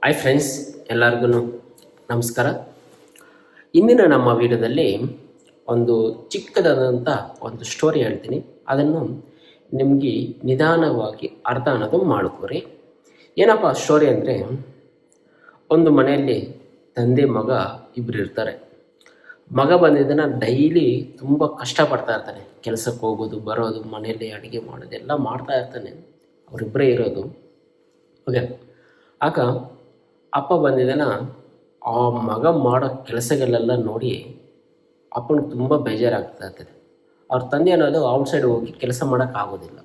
Hi friends, ಎಲ್ಲರಿಗೂ ನಮಸ್ಕಾರ. ಇಂದಿನ ನಮ್ಮ ವಿಡಿಯೋದಲ್ಲಿ ಒಂದು ಚಿಕ್ಕದಾದಂಥ ಒಂದು ಸ್ಟೋರಿ ಹೇಳ್ತೀನಿ. ಅದನ್ನು ನಿಮಗೆ ನಿಧಾನವಾಗಿ ಅರ್ಥ ಅನ್ನೋದು ಮಾಡ್ಕೋರಿ. ಏನಪ್ಪ ಸ್ಟೋರಿ ಅಂದರೆ, ಒಂದು ಮನೆಯಲ್ಲಿ ತಂದೆ ಮಗ ಇಬ್ಬರು ಇರ್ತಾರೆ. ಮಗ ಬಂದಿದ್ದನ್ನು ಡೈಲಿ ತುಂಬ ಕಷ್ಟಪಡ್ತಾ ಇರ್ತಾನೆ. ಕೆಲಸಕ್ಕೆ ಹೋಗೋದು ಬರೋದು, ಮನೆಯಲ್ಲಿ ಅಡುಗೆ ಮಾಡೋದು ಎಲ್ಲ ಮಾಡ್ತಾ ಇರ್ತಾನೆ. ಅವರಿಬ್ಬರೇ ಇರೋದು. ಓಕೆ, ಆಗ ಅಪ್ಪ ಬಂದಿದ್ದನ ಆ ಮಗ ಮಾಡೋ ಕೆಲಸಗಳೆಲ್ಲ ನೋಡಿ ಅಪ್ಪನಿಗೆ ತುಂಬ ಬೇಜಾರಾಗ್ತಾ ಇರ್ತದೆ. ಅವ್ರ ತಂದೆ ಅನ್ನೋದು ಔಟ್ಸೈಡ್ ಹೋಗಿ ಕೆಲಸ ಮಾಡೋಕ್ಕಾಗೋದಿಲ್ಲ.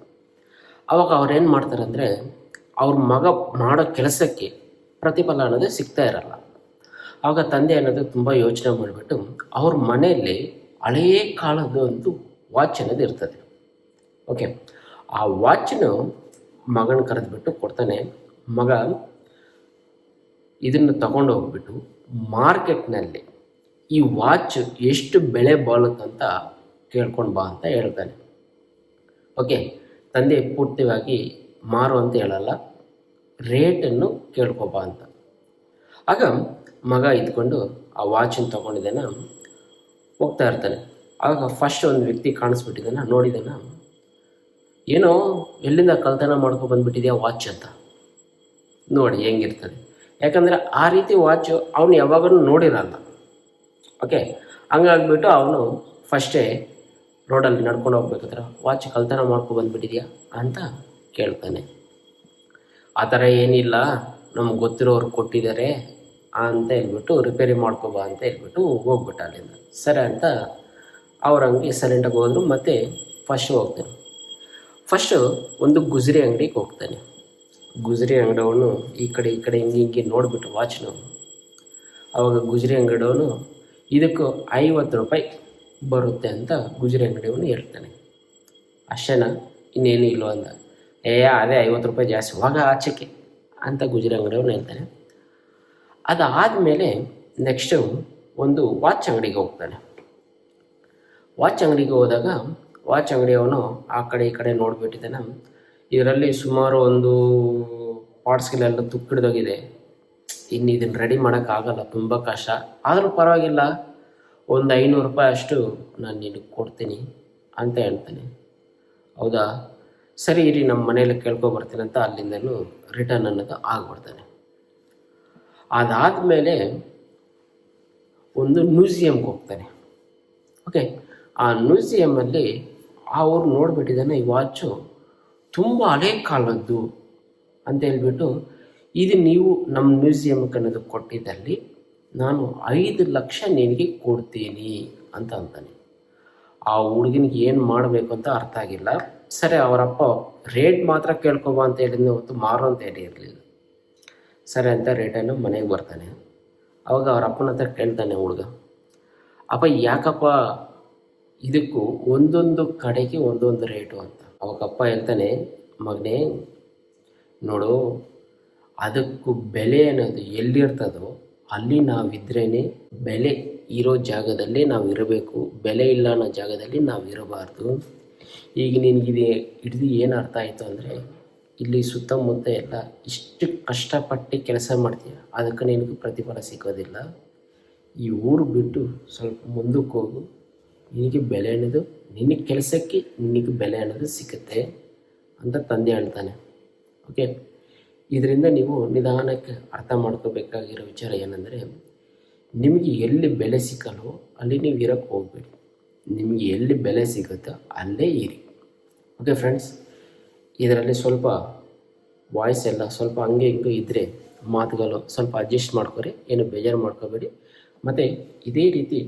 ಆವಾಗ ಅವ್ರೇನು ಮಾಡ್ತಾರೆ ಅಂದರೆ, ಅವ್ರ ಮಗ ಮಾಡೋ ಕೆಲಸಕ್ಕೆ ಪ್ರತಿಫಲ ಅನ್ನೋದು ಸಿಗ್ತಾ ಇರಲ್ಲ. ಆವಾಗ ತಂದೆ ಅನ್ನೋದು ತುಂಬ ಯೋಚನೆ ಮಾಡಿಬಿಟ್ಟು ಅವ್ರ ಮನೆಯಲ್ಲಿ ಹಳೆಯ ಕಾಲದ ಒಂದು ವಾಚ್ ಅನ್ನೋದು ಇರ್ತದೆ. ಓಕೆ, ಆ ವಾಚನ್ನು ಮಗನ ಕರೆದುಬಿಟ್ಟು ಕೊಡ್ತಾನೆ. ಮಗ ಇದನ್ನು ತಗೊಂಡು ಹೋಗ್ಬಿಟ್ಟು ಮಾರ್ಕೆಟ್ನಲ್ಲಿ ಈ ವಾಚ್ ಎಷ್ಟು ಬೆಲೆ ಬಾಳುತ್ತಂತ ಕೇಳ್ಕೊಂಡು ಬಾ ಅಂತ ಹೇಳ್ತಾನೆ. ಓಕೆ, ತಂದೆ ಪೂರ್ತಿಯಾಗಿ ಮಾರು ಅಂತ ಹೇಳಲ್ಲ, ರೇಟನ್ನು ಕೇಳ್ಕೊಬಾ ಅಂತ. ಆಗ ಮಗ ಇದ್ಕೊಂಡು ಆ ವಾಚನ್ನು ತೊಗೊಂಡಿದ್ದಾನೆ, ಹೋಗ್ತಾ ಇರ್ತಾನೆ. ಆಗ ಫಸ್ಟ್ ಒಂದು ವ್ಯಕ್ತಿ ಕಾಣಿಸ್ಬಿಟ್ಟಿದ್ದಾನೆ, ನೋಡಿದಾನ, ಏನೋ ಎಲ್ಲಿಂದ ಕಳ್ತನ ಮಾಡ್ಕೊಂಡು ಬಂದುಬಿಟ್ಟಿದೆಯಾ ವಾಚ್ ಅಂತ. ನೋಡಿ ಹೆಂಗಿರ್ತದೆ, ಯಾಕಂದರೆ ಆ ರೀತಿ ವಾಚು ಅವನು ಯಾವಾಗಲೂ ನೋಡಿರಲ್ಲ. ಓಕೆ, ಹಂಗಾಗ್ಬಿಟ್ಟು ಅವನು ಫಸ್ಟೇ ರೋಡಲ್ಲಿ ನಡ್ಕೊಂಡು ಹೋಗ್ಬೇಕಾದ್ರೆ ವಾಚ್ ಕಳ್ತನ ಬಂದುಬಿಟ್ಟಿದೆಯಾ ಅಂತ ಕೇಳ್ತಾನೆ. ಆ ಥರ ಏನಿಲ್ಲ, ನಮ್ಗೆ ಗೊತ್ತಿರೋರು ಕೊಟ್ಟಿದ್ದಾರೆ ಅಂತ ಹೇಳ್ಬಿಟ್ಟು ರಿಪೇರಿ ಮಾಡ್ಕೊಬಾ ಅಂತ ಹೇಳ್ಬಿಟ್ಟು ಹೋಗ್ಬಿಟ್ಟ ಅಲ್ಲಿಂದ. ಸರಿ ಅಂತ ಅವ್ರ ಹಂಗೆ ಸೈಲೆಂಟಾಗಿ ಹೋದ್ರು. ಮತ್ತು ಹೋಗ್ತಾನೆ. ಫಸ್ಟು ಒಂದು ಗುಜರಿ ಅಂಗಡಿಗೆ ಹೋಗ್ತಾನೆ. ಗುಜರಿ ಅಂಗಡಿಯವನು ಈ ಕಡೆ ಹಿಂಗೆ ನೋಡಿಬಿಟ್ಟು ವಾಚ್ನು, ಆವಾಗ ಗುಜರಿ ಅಂಗಡಿಯವನು ಇದಕ್ಕೂ 50 ರೂಪಾಯಿ ಬರುತ್ತೆ ಅಂತ ಗುಜರಿ ಅಂಗಡಿಯವನು ಹೇಳ್ತಾನೆ. ಅಷ್ಟೇನಾ, ಇನ್ನೇನು ಇಲ್ಲೋ ಅಂದ. ಅದೇ 50 ರೂಪಾಯಿ ಜಾಸ್ತಿ, ಹೋಗ ಆಚೆಗೆ ಅಂತ ಗುಜರಿ ಅಂಗಡಿಯವನು ಹೇಳ್ತಾನೆ. ಅದಾದಮೇಲೆ ನೆಕ್ಸ್ಟು ಒಂದು ವಾಚ್ ಅಂಗಡಿಗೆ ಹೋಗ್ತಾನೆ. ವಾಚ್ ಅಂಗಡಿಗೆ ಹೋದಾಗ ವಾಚ್ ಅಂಗಡಿಯವನು ಆ ಕಡೆ ಈ ಕಡೆ ನೋಡಿಬಿಟ್ಟಿದ್ದಾನೆ. ಇದರಲ್ಲಿ ಸುಮಾರು ಒಂದು ಪಾರ್ಟ್ಸ್ಗಳೆಲ್ಲ ತುಕ್ಕಿಡ್ದೋಗಿದೆ. ಇನ್ನು ಇದನ್ನು ರೆಡಿ ಮಾಡೋಕ್ಕಾಗಲ್ಲ, ತುಂಬ ಕಷ್ಟ. ಆದರೂ ಪರವಾಗಿಲ್ಲ, ಒಂದು 500 ರೂಪಾಯಿ ಅಷ್ಟು ನಾನು ನಿನಗೆ ಕೊಡ್ತೀನಿ ಅಂತ ಹೇಳ್ತಾನೆ. ಹೌದಾ, ಸರಿ ಇರಿ, ನಮ್ಮ ಮನೆಯಲ್ಲಿ ಕೇಳ್ಕೊಬರ್ತೀನಿ ಅಂತ ಅಲ್ಲಿಂದಲೂ ರಿಟರ್ನ್ ಅನ್ನೋದು ಆಗ್ಬಿಡ್ತಾನೆ. ಅದಾದಮೇಲೆ ಒಂದು ಮ್ಯೂಸಿಯಮ್ಗೆ ಹೋಗ್ತಾನೆ. ಓಕೆ, ಆ ಮ್ಯೂಸಿಯಮಲ್ಲಿ ಅವ್ರು ನೋಡಿಬಿಟ್ಟಿದ್ದಾನೆ, ಈ ವಾಚು ತುಂಬ ಹಳೆ ಕಾಲದ್ದು ಅಂತ ಹೇಳ್ಬಿಟ್ಟು, ಇದು ನೀವು ನಮ್ಮ ಮ್ಯೂಸಿಯಮ್ಗೆ ಅನ್ನೋದು ಕೊಟ್ಟಿದ್ದಲ್ಲಿ ನಾನು 5 ಲಕ್ಷ ನಿನಗೆ ಕೊಡ್ತೀನಿ ಅಂತ ಅಂತಾನೆ. ಆ ಹುಡುಗನಿಗೆ ಏನು ಮಾಡಬೇಕು ಅಂತ ಅರ್ಥ ಆಗಿಲ್ಲ. ಸರಿ, ಅವರಪ್ಪ ರೇಟ್ ಮಾತ್ರ ಕೇಳ್ಕೊಬಾ ಅಂತ ಹೇಳಿದ್ದೆ ಹೊತ್ತು ಮಾರು ಅಂತ ಹೇಳಿರಲಿಲ್ಲ. ಸರಿ ಅಂತ ರೇಟನ್ನು ಮನೆಗೆ ಬರ್ತಾನೆ. ಅವಾಗ ಅವ್ರ ಅಪ್ಪನ ಹತ್ರ ಕೇಳ್ತಾನೆ ಹುಡುಗ, ಅಪ್ಪ ಯಾಕಪ್ಪ ಇದಕ್ಕೂ ಒಂದೊಂದು ಕಡೆಗೆ ಒಂದೊಂದು ರೇಟು ಅಂತ. ಅವಾಗಪ್ಪ ಹೇಳ್ತಾನೆ, ಮಗನೇ ನೋಡು, ಅದಕ್ಕೂ ಬೆಲೆ ಅನ್ನೋದು ಎಲ್ಲಿರ್ತದೋ ಅಲ್ಲಿ ನಾವಿದ್ರೇ ಬೆಲೆ ಇರೋ ಜಾಗದಲ್ಲಿ ನಾವು ಇರಬೇಕು, ಬೆಲೆ ಇಲ್ಲ ಅನ್ನೋ ಜಾಗದಲ್ಲಿ ನಾವು ಇರಬಾರ್ದು. ಈಗ ನಿನಗಿದೆ ಹಿಡಿದು ಏನು ಅರ್ಥ ಆಯಿತು ಅಂದರೆ, ಇಲ್ಲಿ ಸುತ್ತಮುತ್ತ ಎಲ್ಲ ಇಷ್ಟು ಕಷ್ಟಪಟ್ಟು ಕೆಲಸ ಮಾಡ್ತೀಯ, ಅದಕ್ಕೆ ನಿನಗೆ ಪ್ರತಿಫಲ ಸಿಗೋದಿಲ್ಲ. ಈ ಊರು ಬಿಟ್ಟು ಸ್ವಲ್ಪ ಮುಂದಕ್ಕೆ ಹೋಗು, ನಿನಗೆ ಬೆಲೆ ಅನ್ನೋದು, ನಿನಗೆ ಕೆಲಸಕ್ಕೆ ನಿನಗೆ ಬೆಲೆ ಅನ್ನೋದು ಸಿಗುತ್ತೆ ಅಂತ ತಂದೆ ಹೇಳ್ತಾನೆ. ಓಕೆ, ಇದರಿಂದ ನೀವು ನಿಧಾನಕ್ಕೆ ಅರ್ಥ ಮಾಡ್ಕೋಬೇಕಾಗಿರೋ ವಿಚಾರ ಏನಂದರೆ, ನಿಮಗೆ ಎಲ್ಲಿ ಬೆಲೆ ಸಿಕ್ಕಲ್ಲೋ ಅಲ್ಲಿ ನೀವು ಇರೋಕ್ಕೆ ಹೋಗಬೇಡಿ, ನಿಮಗೆ ಎಲ್ಲಿ ಬೆಲೆ ಸಿಗುತ್ತೋ ಅಲ್ಲೇ ಇರಿ. ಓಕೆ ಫ್ರೆಂಡ್ಸ್, ಇದರಲ್ಲಿ ಸ್ವಲ್ಪ ವಾಯ್ಸ್ ಎಲ್ಲ ಸ್ವಲ್ಪ ಹಂಗೆ ಹಿಂಗೆ ಇದ್ದರೆ ಮಾತುಗಳು ಸ್ವಲ್ಪ ಅಡ್ಜಸ್ಟ್ ಮಾಡ್ಕೊರಿ, ಏನು ಬೇಜಾರು ಮಾಡ್ಕೋಬೇಡಿ. ಮತ್ತು ಇದೇ ರೀತಿ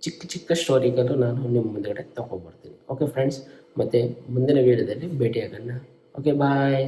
ಚಿಕ್ಕ ಚಿಕ್ಕ ಸ್ಟೋರಿಗಳು ನಾನು ನಿಮ್ಮ ಮುಂದೆಗಡೆ ತೊಗೊಬರ್ತೀನಿ. ಓಕೆ ಫ್ರೆಂಡ್ಸ್, ಮತ್ತು ಮುಂದಿನ ವೀಡಿಯೋದಲ್ಲಿ ಭೇಟಿಯಾಗೋಣ. ಓಕೆ, ಬಾಯ್.